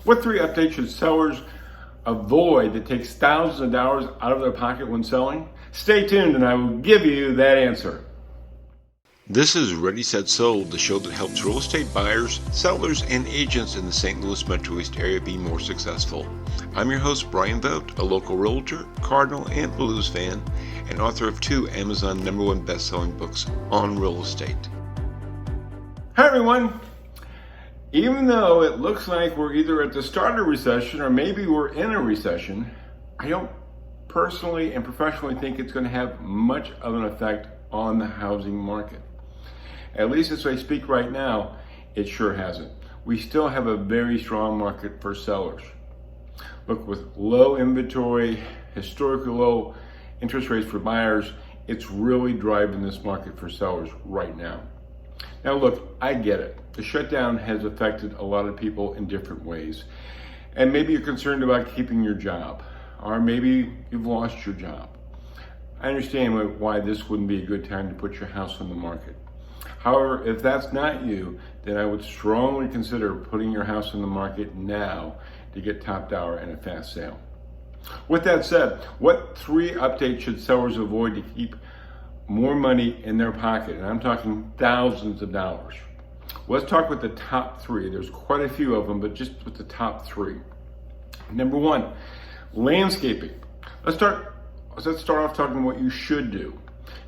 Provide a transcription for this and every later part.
What 3 updates should sellers avoid that takes thousands of dollars out of their pocket when selling? Stay tuned and I will give you that answer. This is Ready, Set, Sold, the show that helps real estate buyers, sellers, and agents in the St. Louis Metro East area be more successful. I'm your host, Brian Vogt, a local realtor, Cardinal, and Blues fan, and author of 2 Amazon #1 best-selling books on real estate. Hi everyone. Even though it looks like we're either at the start of a recession or maybe we're in a recession, I don't personally and professionally think it's going to have much of an effect on the housing market. At least as I speak right now, it sure hasn't. We still have a very strong market for sellers. Look, with low inventory, historically low interest rates for buyers, it's really driving this market for sellers right now. Now look, I get it. The shutdown has affected a lot of people in different ways. And maybe you're concerned about keeping your job, or maybe you've lost your job. I understand why this wouldn't be a good time to put your house on the market. However, if that's not you, then I would strongly consider putting your house on the market now to get top dollar and a fast sale. With that said, what 3 updates should sellers avoid to keep more money in their pocket? And I'm talking thousands of dollars. Let's talk with the top 3. There's quite a few of them, but just with the top 3. Number 1, landscaping. Let's start off talking what you should do.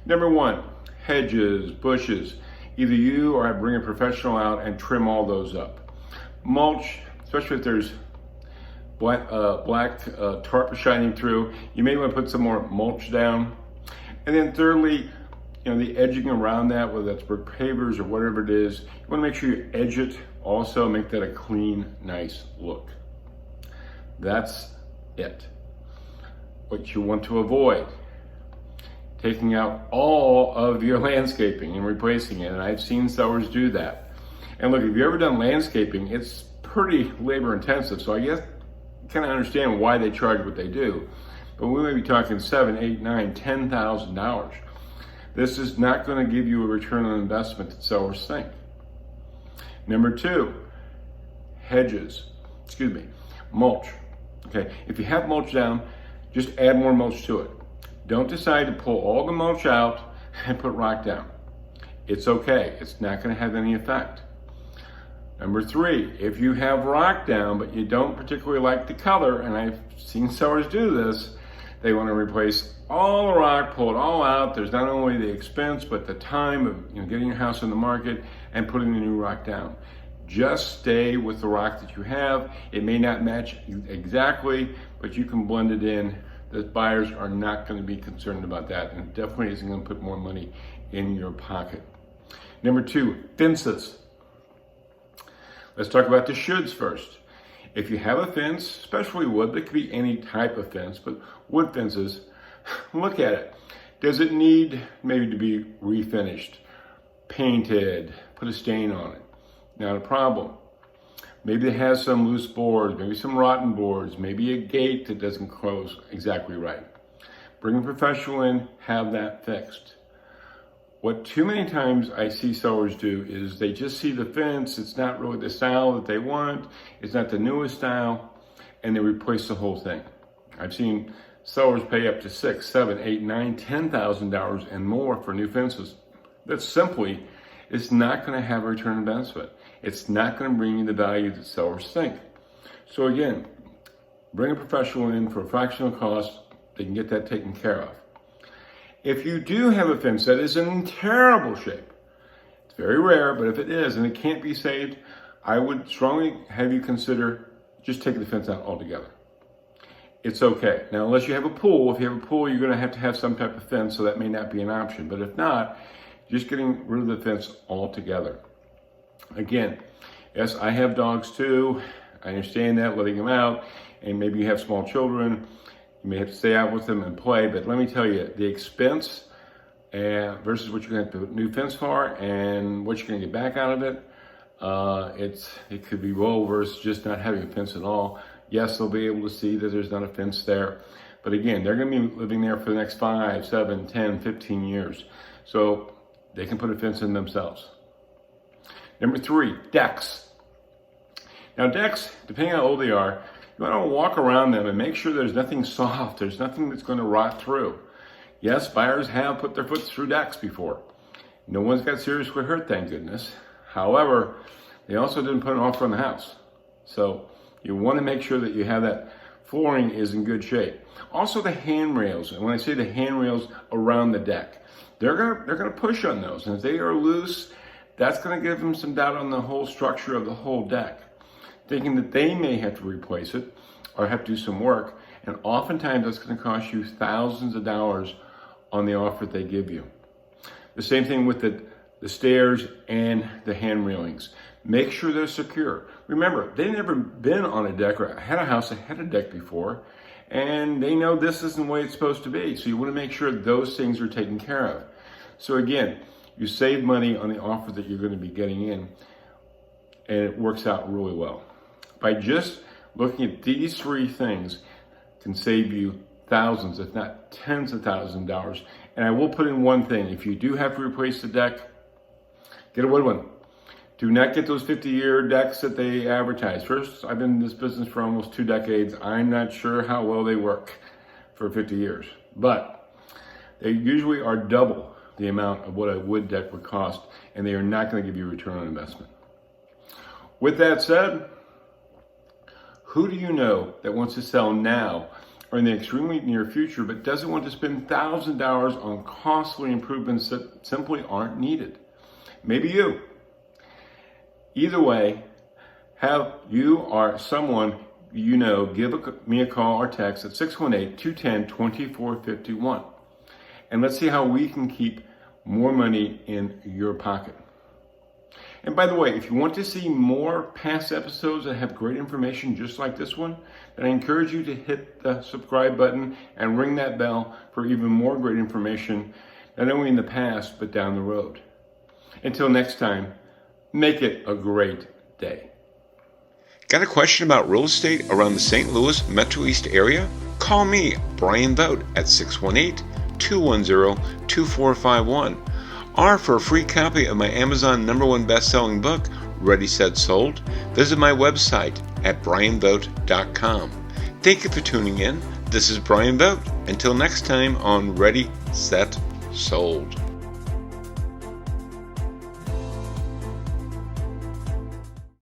Number 1, hedges, bushes. Either you or I bring a professional out and trim all those up. Mulch, especially if there's black tarp shining through, you may want to put some more mulch down. And then thirdly, the edging around that, whether that's brick pavers or whatever it is, you want to make sure you edge it also, make that a clean, nice look. That's it. What you want to avoid: taking out all of your landscaping and replacing it. And I've seen sellers do that. And look, if you've ever done landscaping, it's pretty labor intensive. So I guess you kind of understand why they charge what they do. But we may be talking $7,000, $8,000, $9,000, $10,000. This is not going to give you a return on investment that sellers think. Number 2, mulch. Okay, if you have mulch down, just add more mulch to it. Don't decide to pull all the mulch out and put rock down. It's okay. It's not going to have any effect. Number 3, if you have rock down, but you don't particularly like the color, and I've seen sellers do this, they want to replace all the rock, pull it all out. There's not only the expense, but the time of getting your house on the market and putting the new rock down. Just stay with the rock that you have. It may not match exactly, but you can blend it in. The buyers are not going to be concerned about that, and it definitely isn't going to put more money in your pocket. Number 2, fences. Let's talk about the shoulds first. If you have a fence, especially wood, that could be any type of fence, but wood fences, look at it. Does it need maybe to be refinished, painted, put a stain on it? Not a problem. Maybe it has some loose boards, maybe some rotten boards, maybe a gate that doesn't close exactly right. Bring a professional in, have that fixed. What too many times I see sellers do is they just see the fence, it's not really the style that they want, it's not the newest style, and they replace the whole thing. I've seen sellers pay up to $6,000, $7,000, $8,000, $9,000, $10,000 and more for new fences. That simply is not going to have a return on investment. It's not going to bring you the value that sellers think. So again, bring a professional in for a fractional cost. They can get that taken care of. If you do have a fence that is in terrible shape, it's very rare, but if it is and it can't be saved, I would strongly have you consider just taking the fence out altogether. It's okay. Now, unless you have a pool, if you have a pool, you're going to have some type of fence, so that may not be an option. But if not, just getting rid of the fence altogether. Again, yes, I have dogs too. I understand that, letting them out, and maybe you have small children. You may have to stay out with them and play, but let me tell you, the expense versus what you're going to have to put new fence for and what you're going to get back out of it, it could be well versus just not having a fence at all. Yes, they'll be able to see that there's not a fence there, but again, they're going to be living there for the next 5, 7, 10, 15 years. So they can put a fence in themselves. Number 3, decks. Now decks, depending on how old they are, you want to walk around them and make sure there's nothing soft, there's nothing that's going to rot through. Yes, buyers have put their foot through decks before. No one's got seriously hurt, thank goodness. However, they also didn't put an offer on the house. So you want to make sure that you have that flooring is in good shape. Also the handrails, and when I say the handrails around the deck, they're gonna push on those. And if they are loose, that's gonna give them some doubt on the whole structure of the whole deck, thinking that they may have to replace it or have to do some work. And oftentimes that's gonna cost you thousands of dollars on the offer they give you. The same thing with the stairs and the hand railings. Make sure they're secure. Remember, they've never been on a deck or had a house that had a deck before, and they know this isn't the way it's supposed to be. So you want to make sure those things are taken care of. So again, you save money on the offer that you're going to be getting in, and it works out really well. By just looking at these three things can save you thousands, if not tens of thousands of dollars. And I will put in one thing. If you do have to replace the deck, get a wood one. Do not get those 50-year decks that they advertise. First, I've been in this business for almost 2 decades. I'm not sure how well they work for 50 years, but they usually are double the amount of what a wood deck would cost, and they are not going to give you a return on investment. With that said, who do you know that wants to sell now or in the extremely near future, but doesn't want to spend thousands of dollars on costly improvements that simply aren't needed? Maybe you. Either way, have you or someone you know give me a call or text at 618-210-2451. And let's see how we can keep more money in your pocket. And by the way, if you want to see more past episodes that have great information just like this one, then I encourage you to hit the subscribe button and ring that bell for even more great information, not only in the past, but down the road. Until next time, make it a great day. Got a question about real estate around the St. Louis Metro East area? Call me, Brian Vogt, at 618-210-2451. Or for a free copy of my Amazon #1 best-selling book, Ready, Set, Sold, visit my website at brianvogt.com. Thank you for tuning in. This is Brian Vogt. Until next time on Ready, Set, Sold.